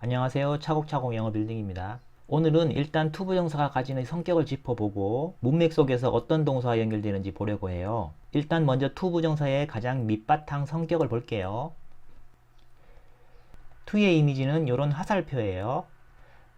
안녕하세요. 차곡차곡 영어 빌딩입니다. 오늘은 일단 to 부정사가 가지는 성격을 짚어보고 문맥 속에서 어떤 동사와 연결되는지 보려고 해요. 일단 먼저 to 부정사의 가장 밑바탕 성격을 볼게요. to의 이미지는 이런 화살표예요.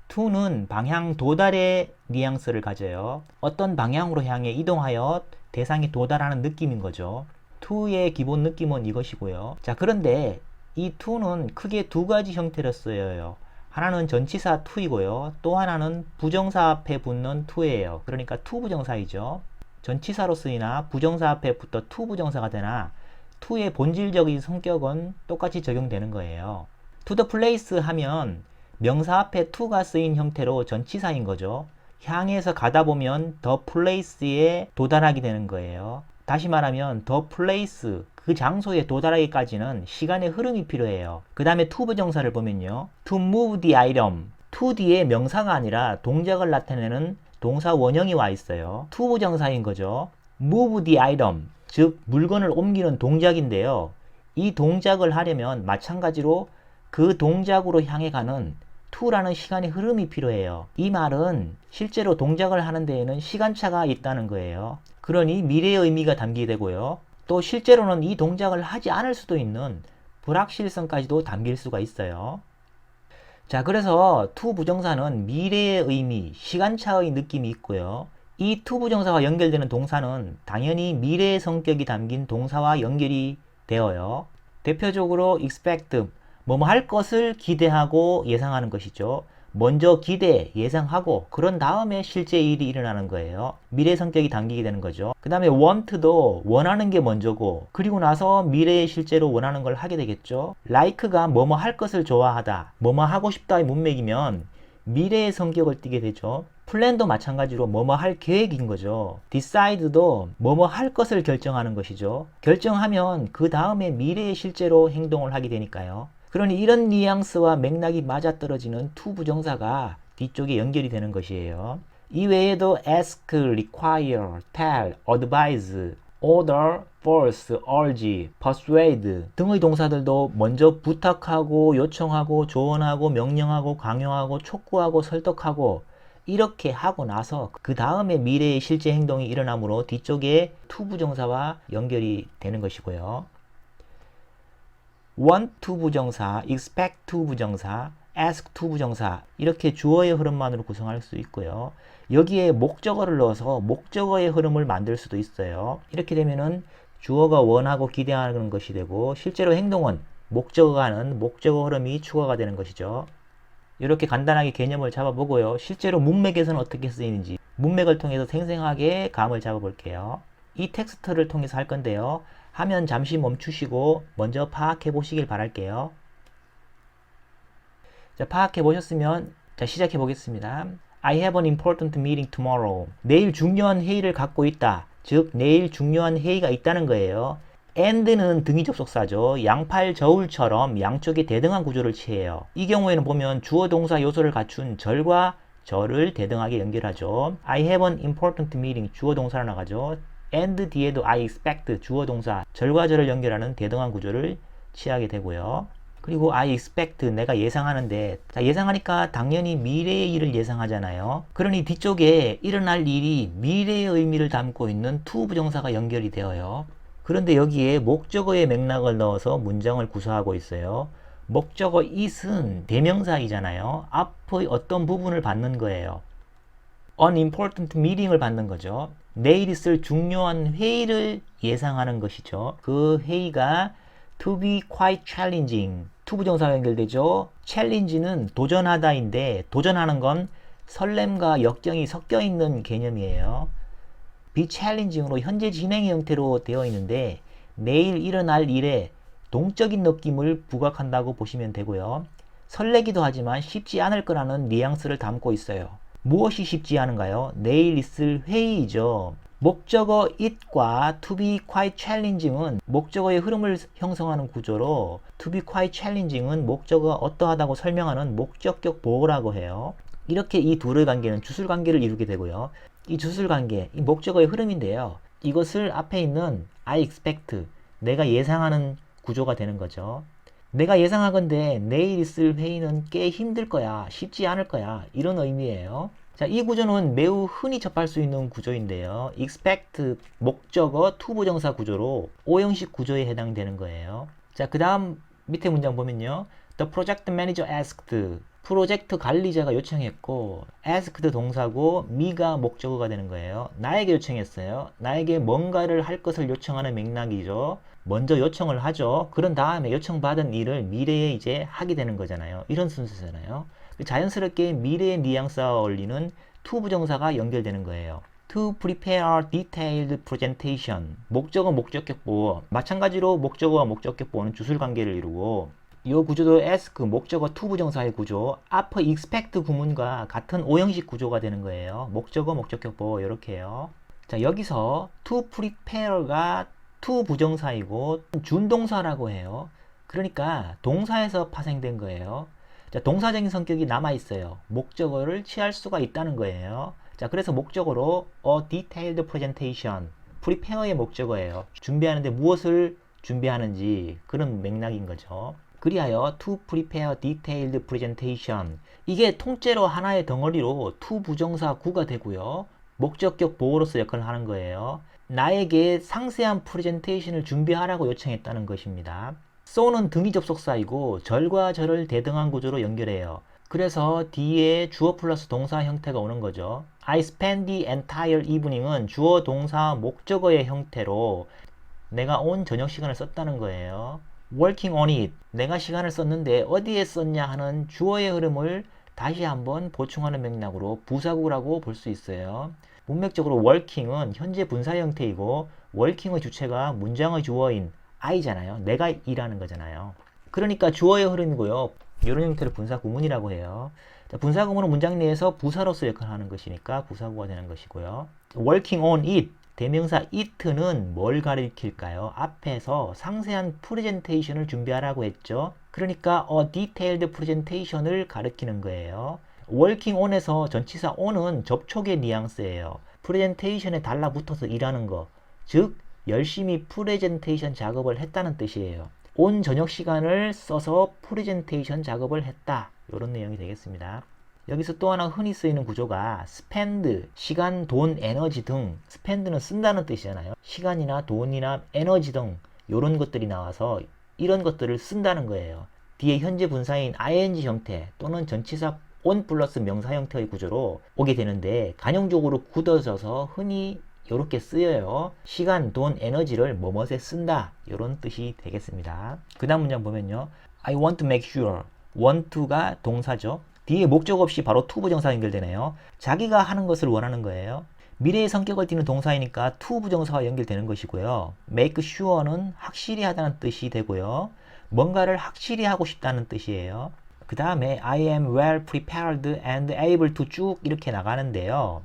to는 방향 도달의 뉘앙스를 가져요. 어떤 방향으로 향해 이동하여 대상에 도달하는 느낌인 거죠. to의 기본 느낌은 이것이고요. 자, 그런데 이 to는 크게 두 가지 형태로 쓰여요. 하나는 전치사 to이고요. 또 하나는 부정사 앞에 붙는 to예요. 그러니까 to 부정사이죠. 전치사로 쓰이나 부정사 앞에 붙어 to 부정사가 되나 to의 본질적인 성격은 똑같이 적용되는 거예요. to the place 하면 명사 앞에 to가 쓰인 형태로 전치사인 거죠. 향해서 가다 보면 the place에 도달하게 되는 거예요. 다시 말하면 the place, 그 장소에 도달하기까지는 시간의 흐름이 필요해요. 그 다음에 to 부정사를 보면요. to move the item. to 뒤에 명사가 아니라 동작을 나타내는 동사 원형이 와 있어요. to 부정사인 거죠. move the item, 즉 물건을 옮기는 동작인데요. 이 동작을 하려면 마찬가지로 그 동작으로 향해 가는 to라는 시간의 흐름이 필요해요. 이 말은 실제로 동작을 하는 데에는 시간차가 있다는 거예요. 그러니 미래의 의미가 담기게 되고요. 또 실제로는 이 동작을 하지 않을 수도 있는 불확실성까지도 담길 수가 있어요. 자, 그래서 to 부정사는 미래의 의미, 시간차의 느낌이 있고요. 이 to 부정사와 연결되는 동사는 당연히 미래의 성격이 담긴 동사와 연결이 되어요. 대표적으로 expect, 뭐뭐 할 것을 기대하고 예상하는 것이죠. 먼저 기대, 예상하고 그런 다음에 실제 일이 일어나는 거예요. 미래 성격이 담기게 되는 거죠. 그 다음에 want도 원하는 게 먼저고 그리고 나서 미래에 실제로 원하는 걸 하게 되겠죠. like가 뭐뭐 할 것을 좋아하다, 뭐뭐 하고 싶다의 문맥이면 미래의 성격을 띠게 되죠. plan도 마찬가지로 뭐뭐 할 계획인 거죠. decide도 뭐뭐 할 것을 결정하는 것이죠. 결정하면 그 다음에 미래에 실제로 행동을 하게 되니까요. 그러니 이런 뉘앙스와 맥락이 맞아떨어지는 to 부정사가 뒤쪽에 연결이 되는 것이에요. 이 외에도 ask, require, tell, advise, order, force, urge, persuade 등의 동사들도 먼저 부탁하고 요청하고 조언하고 명령하고 강요하고 촉구하고 설득하고 이렇게 하고 나서 그 다음에 미래의 실제 행동이 일어나므로 뒤쪽에 to 부정사와 연결이 되는 것이고요. want to 부정사, expect to 부정사, ask to 부정사 이렇게 주어의 흐름만으로 구성할 수 있고요. 여기에 목적어를 넣어서 목적어의 흐름을 만들 수도 있어요. 이렇게 되면은 주어가 원하고 기대하는 것이 되고 실제로 행동은 목적어가 하는 목적어 흐름이 추가가 되는 것이죠. 이렇게 간단하게 개념을 잡아보고요. 실제로 문맥에서는 어떻게 쓰이는지 문맥을 통해서 생생하게 감을 잡아볼게요. 이 텍스트를 통해서 할 건데요. 화면 잠시 멈추시고 먼저 파악해 보시길 바랄게요. 자, 파악해 보셨으면 자, 시작해 보겠습니다. I have an important meeting tomorrow. 내일 중요한 회의를 갖고 있다. 즉 내일 중요한 회의가 있다는 거예요. and는 등위 접속사죠. 양팔 저울처럼 양쪽에 대등한 구조를 취해요. 이 경우에는 보면 주어 동사 요소를 갖춘 절과 절을 대등하게 연결하죠. I have an important meeting 주어 동사로 나가죠. and 뒤에도 I expect 주어 동사 절과 절을 연결하는 대등한 구조를 취하게 되고요. 그리고 I expect 내가 예상하는데 자, 예상하니까 당연히 미래의 일을 예상하잖아요. 그러니 뒤쪽에 일어날 일이 미래의 의미를 담고 있는 to 부정사가 연결이 되어요. 그런데 여기에 목적어의 맥락을 넣어서 문장을 구성하고 있어요. 목적어 it은 대명사이잖아요. 앞의 어떤 부분을 받는 거예요. an important meeting을 받는 거죠. 내일 있을 중요한 회의를 예상하는 것이죠. 그 회의가 to be quite challenging. to 부정사와 연결되죠. challenge는 도전하다인데 도전하는 건 설렘과 역경이 섞여 있는 개념이에요. be challenging으로 현재 진행의 형태로 되어 있는데 내일 일어날 일에 동적인 느낌을 부각한다고 보시면 되고요. 설레기도 하지만 쉽지 않을 거라는 뉘앙스를 담고 있어요. 무엇이 쉽지 않은가요? 내일 있을 회의이죠. 목적어 it과 to be quite challenging은 목적어의 흐름을 형성하는 구조로 to be quite challenging은 목적어가 어떠하다고 설명하는 목적격 보호라고 해요. 이렇게 이 둘의 관계는 주술관계를 이루게 되고요. 이 주술관계, 이 목적어의 흐름인데요. 이것을 앞에 있는 I expect, 내가 예상하는 구조가 되는 거죠. 내가 예상하건대 내일 있을 회의는 꽤 힘들 거야, 쉽지 않을 거야, 이런 의미예요. 자, 이 구조는 매우 흔히 접할 수 있는 구조인데요. expect 목적어 투부정사 구조로 오형식 구조에 해당되는 거예요. 자, 그 다음 밑에 문장 보면요. The project manager asked. 프로젝트 관리자가 요청했고 asked 동사고 me가 목적어가 되는 거예요. 나에게 요청했어요. 나에게 뭔가를 할 것을 요청하는 맥락이죠. 먼저 요청을 하죠. 그런 다음에 요청받은 일을 미래에 이제 하게 되는 거잖아요. 이런 순서잖아요. 자연스럽게 미래의 뉘앙스와 어울리는 to 부정사가 연결되는 거예요. To prepare a detailed presentation. 목적어, 목적격 보어. 마찬가지로 목적어와 목적격 보어는 주술관계를 이루고 이 구조도 ask, 목적어 to 부정사의 구조, 앞의 expect 구문과 같은 오형식 구조가 되는 거예요. 목적어, 목적격 보어 이렇게요. 자, 여기서 to prepare가 to 부정사이고 준동사라고 해요. 그러니까 동사에서 파생된 거예요. 자, 동사적인 성격이 남아있어요. 목적어를 취할 수가 있다는 거예요. 자, 그래서 목적어로 a detailed presentation, prepare의 목적어예요. 준비하는데 무엇을 준비하는지 그런 맥락인 거죠. 그리하여 to prepare detailed presentation, 이게 통째로 하나의 덩어리로 to 부정사 구가 되고요. 목적격 보어로서 역할을 하는 거예요. 나에게 상세한 프레젠테이션을 준비하라고 요청했다는 것입니다. so는 등위 접속사이고 절과 절을 대등한 구조로 연결해요. 그래서 뒤에 주어 플러스 동사 형태가 오는 거죠. I spent the entire evening은 주어 동사 목적어의 형태로 내가 온 저녁 시간을 썼다는 거예요. working on it, 내가 시간을 썼는데 어디에 썼냐 하는 주어의 흐름을 다시 한번 보충하는 맥락으로 부사구라고 볼 수 있어요. 문맥적으로 working은 현재 분사 형태이고 working의 주체가 문장의 주어인 I잖아요. 내가 일하는 거잖아요. 그러니까 주어의 흐름이고요. 이런 형태를 분사 구문이라고 해요. 자, 분사 구문은 문장 내에서 부사로서 역할하는 것이니까 부사구가 되는 것이고요. working on it, 대명사 it는 뭘 가리킬까요? 앞에서 상세한 프레젠테이션을 준비하라고 했죠. 그러니까 a detailed presentation을 가리키는 거예요. working on에서 전치사 on은 접촉의 뉘앙스예요. 프레젠테이션에 달라붙어서 일하는 거, 즉 열심히 프레젠테이션 작업을 했다는 뜻이에요. 온 저녁 시간을 써서 프레젠테이션 작업을 했다. 이런 내용이 되겠습니다. 여기서 또 하나 흔히 쓰이는 구조가 spend, 시간, 돈, 에너지 등. spend는 쓴다는 뜻이잖아요. 시간이나 돈이나 에너지 등 이런 것들이 나와서 이런 것들을 쓴다는 거예요. 뒤에 현재 분사인 ing 형태 또는 전치사 on 플러스 명사 형태의 구조로 오게 되는데 간용적으로 굳어져서 흔히 이렇게 쓰여요. 시간, 돈, 에너지를 뭐뭐에 쓴다. 이런 뜻이 되겠습니다. 그 다음 문장 보면요. I want to make sure. want to가 동사죠. 뒤에 목적 없이 바로 to 부정사 연결되네요. 자기가 하는 것을 원하는 거예요. 미래의 성격을 띠는 동사이니까 to 부정사와 연결되는 것이고요. make sure는 확실히 하다는 뜻이 되고요. 뭔가를 확실히 하고 싶다는 뜻이에요. 그 다음에 I am well prepared and able to 쭉 이렇게 나가는데요.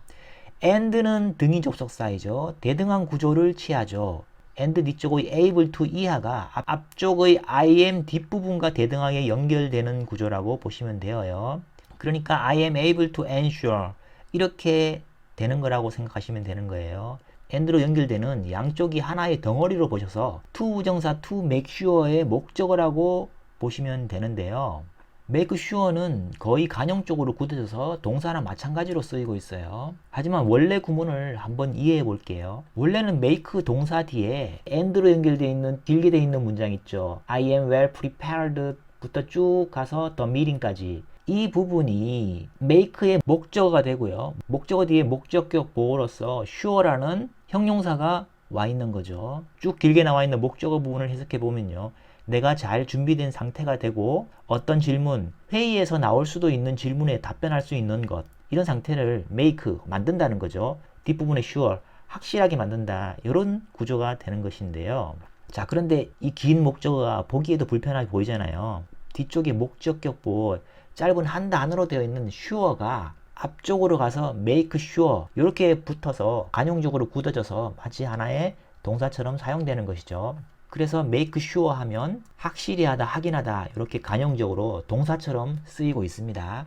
and는 등위 접속사이죠. 대등한 구조를 취하죠. and 뒤쪽의 able to 이하가 앞쪽의 I am 뒷부분과 대등하게 연결되는 구조라고 보시면 돼요. 그러니까 I am able to ensure 이렇게 되는 거라고 생각하시면 되는 거예요. and로 연결되는 양쪽이 하나의 덩어리로 보셔서 to 부정사 to make sure의 목적어라고 보시면 되는데요. make sure는 거의 간용적으로 굳어져서 동사랑 마찬가지로 쓰이고 있어요. 하지만 원래 구문을 한번 이해해 볼게요. 원래는 make 동사 뒤에 and로 연결되어 있는 길게 되어 있는 문장 있죠. I am well prepared 부터 쭉 가서 the meeting까지. 이 부분이 make의 목적어가 되고요. 목적어 뒤에 목적격 보어로서 sure라는 형용사가 와 있는 거죠. 쭉 길게 나와 있는 목적어 부분을 해석해 보면요. 내가 잘 준비된 상태가 되고 어떤 질문, 회의에서 나올 수도 있는 질문에 답변할 수 있는 것, 이런 상태를 make, 만든다는 거죠. 뒷부분에 sure, 확실하게 만든다. 이런 구조가 되는 것인데요. 자, 그런데 이 긴 목적어가 보기에도 불편하게 보이잖아요. 뒤쪽에 목적격 보어, 짧은 한 단어로 되어 있는 sure가 앞쪽으로 가서 make sure 이렇게 붙어서 간용적으로 굳어져서 마치 하나의 동사처럼 사용되는 것이죠. 그래서 make sure 하면 확실히 하다, 확인하다 이렇게 간용적으로 동사처럼 쓰이고 있습니다.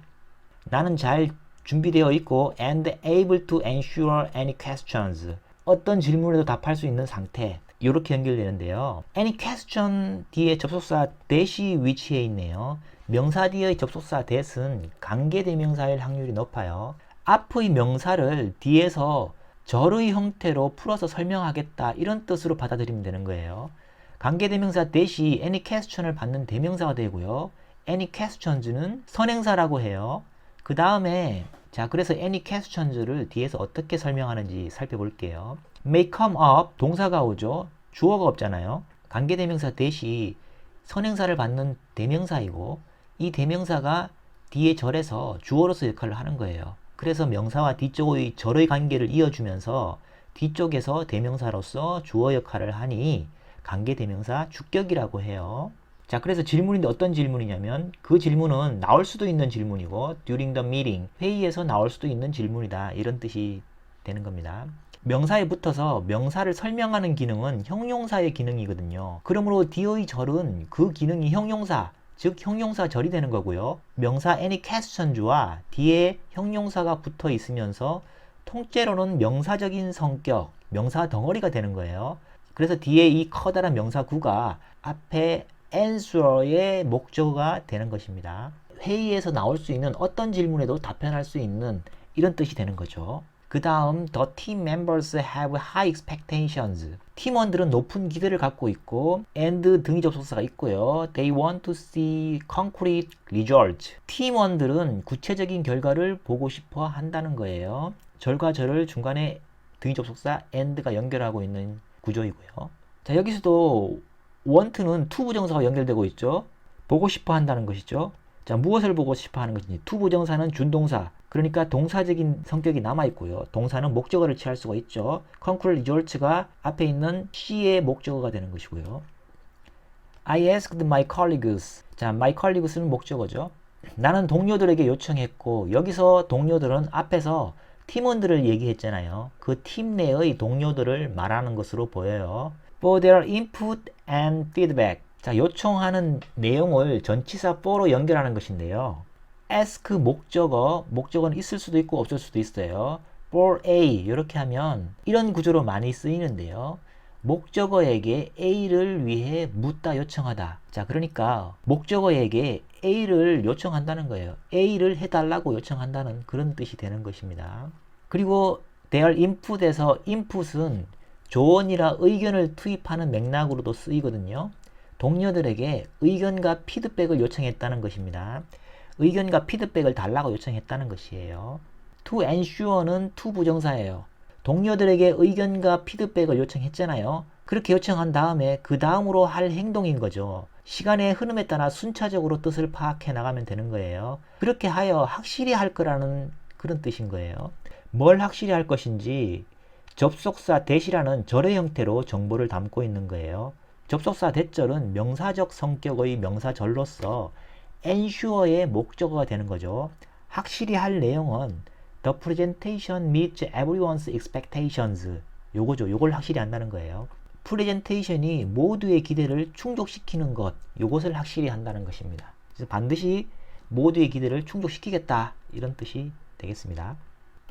나는 잘 준비되어 있고 and able to answer any questions. 어떤 질문에도 답할 수 있는 상태. 이렇게 연결되는데요. any question 뒤에 접속사 that이 위치해 있네요. 명사 뒤의 접속사 that은 관계대명사일 확률이 높아요. 앞의 명사를 뒤에서 절의 형태로 풀어서 설명하겠다 이런 뜻으로 받아들이면 되는 거예요. 관계대명사 that이 any question을 받는 대명사가 되고요. any questions는 선행사라고 해요. 그 다음에 자 그래서 any questions를 뒤에서 어떻게 설명하는지 살펴볼게요. may come up 동사가 오죠. 주어가 없잖아요. 관계대명사 that이 선행사를 받는 대명사이고 이 대명사가 뒤에 절에서 주어로서 역할을 하는 거예요. 그래서 명사와 뒤쪽의 절의 관계를 이어주면서 뒤쪽에서 대명사로서 주어 역할을 하니 관계대명사 주격이라고 해요. 자, 그래서 질문인데 어떤 질문이냐면 그 질문은 나올 수도 있는 질문이고 during the meeting, 회의에서 나올 수도 있는 질문이다 이런 뜻이 되는 겁니다. 명사에 붙어서 명사를 설명하는 기능은 형용사의 기능이거든요. 그러므로 뒤의 절은 그 기능이 형용사, 즉 형용사 절이 되는 거고요. 명사 any questions와 뒤에 형용사가 붙어 있으면서 통째로는 명사적인 성격, 명사 덩어리가 되는 거예요. 그래서 뒤에 이 커다란 명사 구가 앞에 answer의 목적어가 되는 것입니다. 회의에서 나올 수 있는 어떤 질문에도 답변할 수 있는 이런 뜻이 되는 거죠. 그 다음 the team members have high expectations. 팀원들은 높은 기대를 갖고 있고 and 등위 접속사가 있고요. They want to see concrete results. 팀원들은 구체적인 결과를 보고 싶어 한다는 거예요. 절과 절을 중간에 등위 접속사 and가 연결하고 있는 구조이고요. 자, 여기서도 want는 to 부정사가 연결되고 있죠. 보고 싶어 한다는 것이죠. 자, 무엇을 보고 싶어 하는 것인지 to 부정사는 준동사, 그러니까 동사적인 성격이 남아있고요. 동사는 목적어를 취할 수가 있죠. concrete results가 앞에 있는 C의 목적어가 되는 것이고요. I asked my colleagues. 자, my colleagues는 목적어죠. 나는 동료들에게 요청했고 여기서 동료들은 앞에서 팀원들을 얘기했잖아요. 그 팀 내의 동료들을 말하는 것으로 보여요. For their input and feedback. 자, 요청하는 내용을 전치사 for로 연결하는 것인데요. ask 목적어는 있을 수도 있고 없을 수도 있어요. for A 이렇게 하면 이런 구조로 많이 쓰이는데요. 목적어에게 A를 위해 묻다 요청하다. 자, 그러니까 목적어에게 A를 요청한다는 거예요. A를 해달라고 요청한다는 그런 뜻이 되는 것입니다. 그리고 their input에서 input은 조언이라 의견을 투입하는 맥락으로도 쓰이거든요. 동료들에게 의견과 피드백을 요청했다는 것입니다. 의견과 피드백을 달라고 요청했다는 것이에요. to ensure는 to 부정사예요. 동료들에게 의견과 피드백을 요청했잖아요. 그렇게 요청한 다음에 그 다음으로 할 행동인 거죠. 시간의 흐름에 따라 순차적으로 뜻을 파악해 나가면 되는 거예요. 그렇게 하여 확실히 할 거라는 그런 뜻인 거예요. 뭘 확실히 할 것인지 접속사 that이라는 절의 형태로 정보를 담고 있는 거예요. 접속사 that절은 명사적 성격의 명사절로서 ensure의 목적어가 되는 거죠. 확실히 할 내용은 the presentation meets everyone's expectations. 요거죠. 요걸 확실히 한다는 거예요. 프레젠테이션이 모두의 기대를 충족시키는 것, 요것을 확실히 한다는 것입니다. 그래서 반드시 모두의 기대를 충족시키겠다 이런 뜻이 되겠습니다.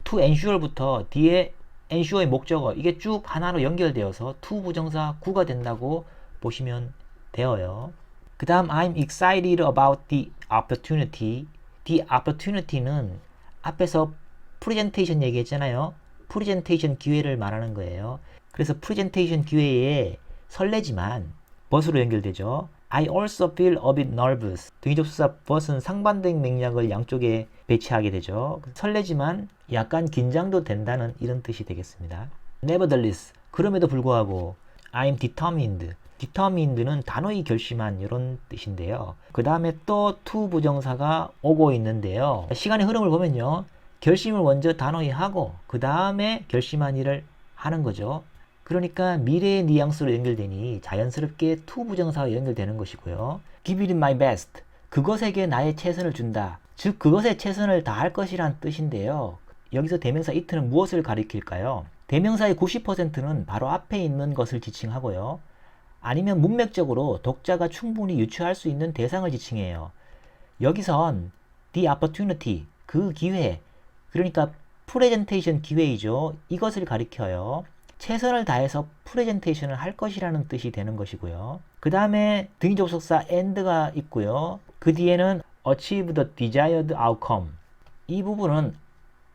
to ensure부터 뒤에 ensure의 목적어 이게 쭉 하나로 연결되어서 to 부정사 구가 된다고 보시면 되어요. 그 다음 I'm excited about the opportunity. The opportunity는 앞에서 프레젠테이션 얘기했잖아요. 프레젠테이션 기회를 말하는 거예요. 그래서 프레젠테이션 기회에 설레지만 but으로 연결되죠. I also feel a bit nervous. 등위접속사 but은 상반된 맥락을 양쪽에 배치하게 되죠. 설레지만 약간 긴장도 된다는 이런 뜻이 되겠습니다. Nevertheless, 그럼에도 불구하고 I'm determined. determined는 단호히 결심한 이런 뜻인데요. 그 다음에 또 to 부정사가 오고 있는데요. 시간의 흐름을 보면요. 결심을 먼저 단호히 하고 그 다음에 결심한 일을 하는 거죠. 그러니까 미래의 뉘앙스로 연결되니 자연스럽게 to 부정사가 연결되는 것이고요. Give it my best. 그것에게 나의 최선을 준다. 즉 그것에 최선을 다할 것이란 뜻인데요. 여기서 대명사 it는 무엇을 가리킬까요? 대명사의 90%는 바로 앞에 있는 것을 지칭하고요. 아니면 문맥적으로 독자가 충분히 유추할 수 있는 대상을 지칭해요. 여기선 the opportunity, 그 기회, 그러니까 프레젠테이션 기회이죠. 이것을 가리켜요. 최선을 다해서 프레젠테이션을 할 것이라는 뜻이 되는 것이고요. 그 다음에 등위 접속사 and가 있고요. 그 뒤에는 achieve the desired outcome. 이 부분은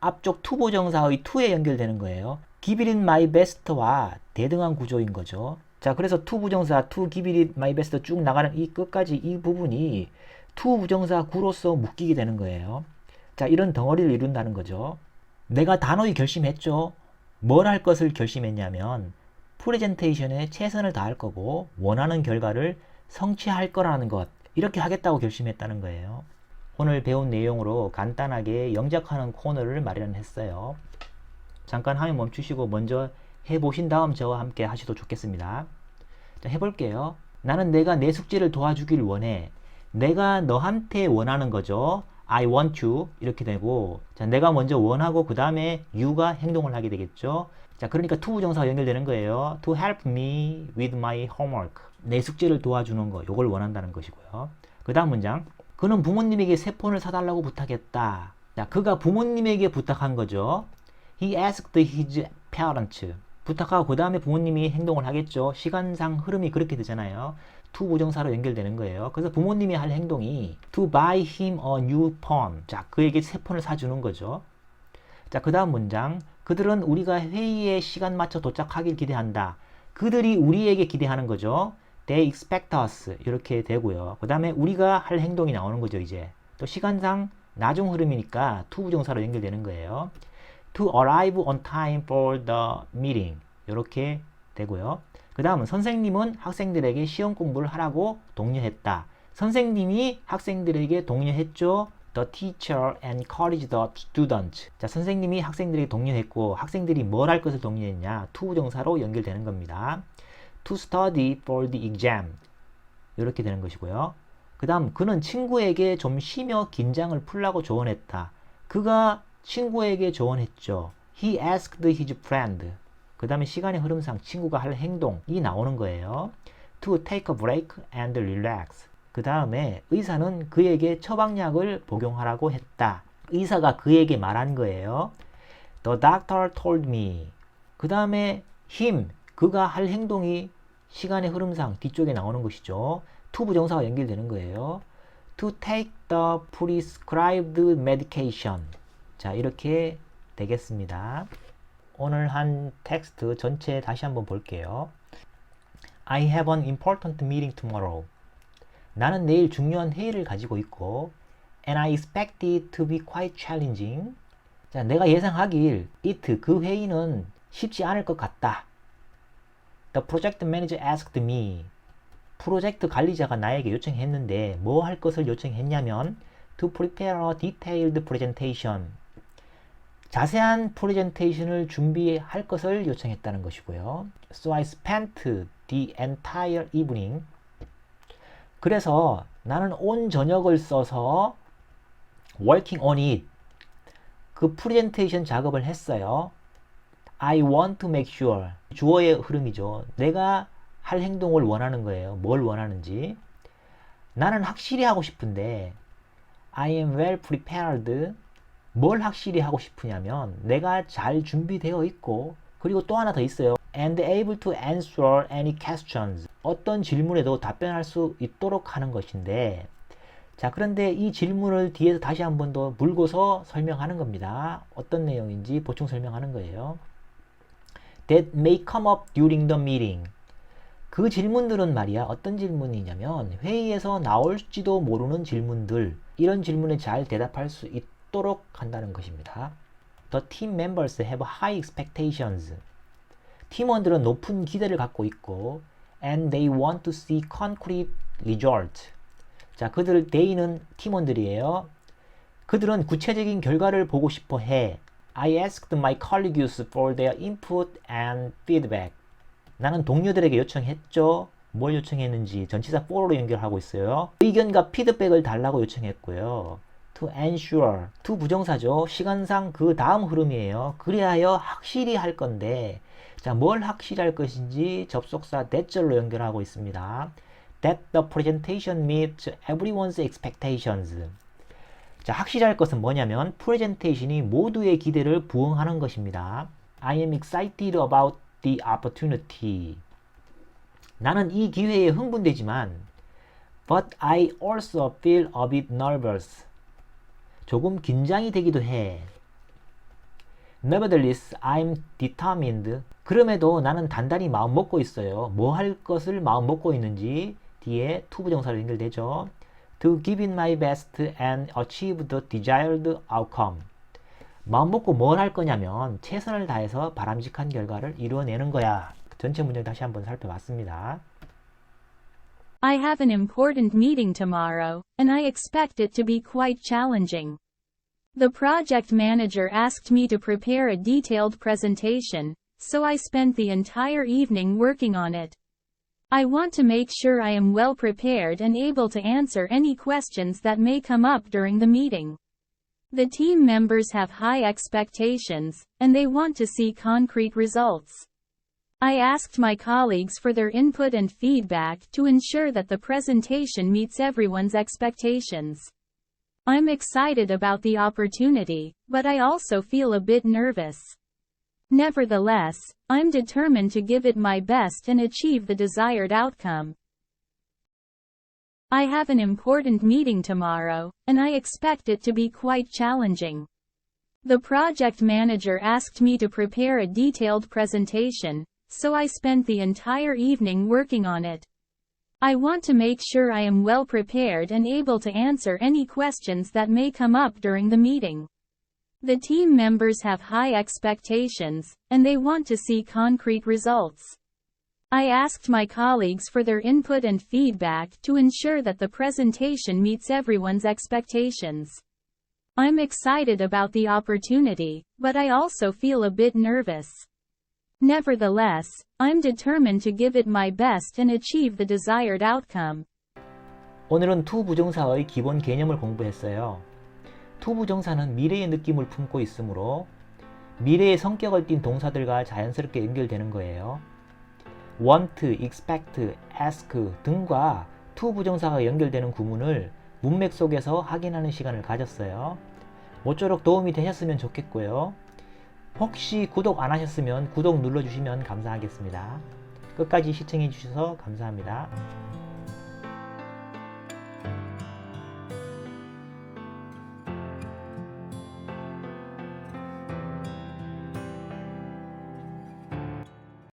앞쪽 to 부정사의 to에 연결되는 거예요. give it my best와 대등한 구조인 거죠. 자, 그래서 to 부정사 to give it my best 쭉 나가는 이 끝까지 이 부분이 to 부정사 구로서 묶이게 되는 거예요. 자, 이런 덩어리를 이룬다는 거죠. 내가 단호히 결심했죠. 뭘 할 것을 결심했냐면 프레젠테이션에 최선을 다할 거고 원하는 결과를 성취할 거라는 것, 이렇게 하겠다고 결심했다는 거예요. 오늘 배운 내용으로 간단하게 영작하는 코너를 마련했어요. 잠깐 화면 멈추시고 먼저 해보신 다음 저와 함께 하셔도 좋겠습니다. 자, 해볼게요. 나는 내가 내 숙제를 도와주길 원해. 내가 너한테 원하는 거죠. I want you 이렇게 되고, 자, 내가 먼저 원하고 그 다음에 you가 행동을 하게 되겠죠. 자, 그러니까 to 부정사가 연결되는 거예요. To help me with my homework. 내 숙제를 도와주는 거, 요걸 원한다는 것이고요. 그 다음 문장. 그는 부모님에게 새 폰을 사달라고 부탁했다. 자, 그가 부모님에게 부탁한 거죠. He asked his parents. 부탁하고 그 다음에 부모님이 행동을 하겠죠. 시간상 흐름이 그렇게 되잖아요. to 부정사로 연결되는 거예요. 그래서 부모님이 할 행동이 to buy him a new phone. 자, 그에게 새 폰을 사주는 거죠. 자, 그 다음 문장. 그들은 우리가 회의에 시간 맞춰 도착하길 기대한다. 그들이 우리에게 기대하는 거죠. They expect us. 이렇게 되고요. 그 다음에 우리가 할 행동이 나오는 거죠, 이제. 또 시간상 나중 흐름이니까 to 부정사로 연결되는 거예요. To arrive on time for the meeting. 이렇게 되고요. 그 다음은 선생님은 학생들에게 시험 공부를 하라고 독려했다. 선생님이 학생들에게 독려했죠. The teacher encouraged the student. 자, 선생님이 학생들에게 독려했고 학생들이 뭘 할 것을 독려했냐? to 부정사로 연결되는 겁니다. To study for the exam. 이렇게 되는 것이고요. 그 다음 그는 친구에게 좀 쉬며 긴장을 풀라고 조언했다. 그가 친구에게 조언했죠. He asked his friend. 그 다음에 시간의 흐름상 친구가 할 행동이 나오는 거예요. To take a break and relax. 그 다음에 의사는 그에게 처방약을 복용하라고 했다. 의사가 그에게 말한 거예요. The doctor told me. 그 다음에 him, 그가 할 행동이 시간의 흐름상 뒤쪽에 나오는 것이죠. to 부정사가 연결되는 거예요. To take the prescribed medication. 자, 이렇게 되겠습니다. 오늘 한 텍스트 전체 다시 한번 볼게요. I have an important meeting tomorrow. 나는 내일 중요한 회의를 가지고 있고 and I expect it to be quite challenging. 자, 내가 예상하길 it, 그 회의는 쉽지 않을 것 같다. The project manager asked me. 프로젝트 관리자가 나에게 요청했는데 뭐 할 것을 요청했냐면 to prepare a detailed presentation. 자세한 프레젠테이션을 준비할 것을 요청했다는 것이고요. So I spent the entire evening. 그래서 나는 온 저녁을 써서 working on it. 그 프레젠테이션 작업을 했어요. I want to make sure. 주어의 흐름이죠. 내가 할 행동을 원하는 거예요. 뭘 원하는지. 나는 확실히 하고 싶은데 I am well prepared. 뭘 확실히 하고 싶으냐면 내가 잘 준비되어 있고 그리고 또 하나 더 있어요. And able to answer any questions. 어떤 질문에도 답변할 수 있도록 하는 것인데, 자, 그런데 이 질문을 뒤에서 다시 한 번 더 물고서 설명하는 겁니다. 어떤 내용인지 보충 설명하는 거예요. That may come up during the meeting. 그 질문들은 말이야, 어떤 질문이냐면 회의에서 나올지도 모르는 질문들, 이런 질문에 잘 대답할 수 있도록 한다는 것입니다. The team members have high expectations. 팀원들은 높은 기대를 갖고 있고 and they want to see concrete result. 자, they는 팀원들이에요. 그들은 구체적인 결과를 보고 싶어 해. I asked my colleagues for their input and feedback. 나는 동료들에게 요청했죠. 뭘 요청했는지 전치사 for로 연결하고 있어요. 의견과 피드백을 달라고 요청했고요. To ensure, to 부정사죠. 시간상 그 다음 흐름이에요. 그리하여 확실히 할 건데, 자, 뭘 확실히 할 것인지 접속사 that절로 연결하고 있습니다. That the presentation meets everyone's expectations. 자, 확실히 할 것은 뭐냐면 프레젠테이션이 모두의 기대를 부응하는 것입니다. I am excited about the opportunity. 나는 이 기회에 흥분되지만 but I also feel a bit nervous. 조금 긴장이 되기도 해. Nevertheless, I'm determined. 그럼에도 나는 단단히 마음 먹고 있어요. 뭐 할 것을 마음 먹고 있는지 뒤에 to 부정사로 연결되죠. To give it my best and achieve the desired outcome. 마음 먹고 뭘 할 거냐면 최선을 다해서 바람직한 결과를 이루어내는 거야. 전체 문장 다시 한번 살펴봤습니다. I have an important meeting tomorrow, and I expect it to be quite challenging. The project manager asked me to prepare a detailed presentation, so I spent the entire evening working on it. I want to make sure I am well prepared and able to answer any questions that may come up during the meeting. The team members have high expectations, and they want to see concrete results. I asked my colleagues for their input and feedback to ensure that the presentation meets everyone's expectations. I'm excited about the opportunity, but I also feel a bit nervous. Nevertheless, I'm determined to give it my best and achieve the desired outcome. I have an important meeting tomorrow, and I expect it to be quite challenging. The project manager asked me to prepare a detailed presentation, so I spent the entire evening working on it. I want to make sure I am well prepared and able to answer any questions that may come up during the meeting. The team members have high expectations, and they want to see concrete results. I asked my colleagues for their input and feedback to ensure that the presentation meets everyone's expectations. I'm excited about the opportunity, but I also feel a bit nervous. Nevertheless, I'm determined to give it my best and achieve the desired outcome. 오늘은 to 부정사의 기본 개념을 공부했어요. to 부정사는 미래의 느낌을 품고 있으므로 미래의 성격을 띤 동사들과 자연스럽게 연결되는 거예요. want, expect, ask 등과 to 부정사가 연결되는 구문을 문맥 속에서 확인하는 시간을 가졌어요. 모쪼록 도움이 되셨으면 좋겠고요. 혹시 구독 안 하셨으면 구독 눌러주시면 감사하겠습니다. 끝까지 시청해 주셔서 감사합니다.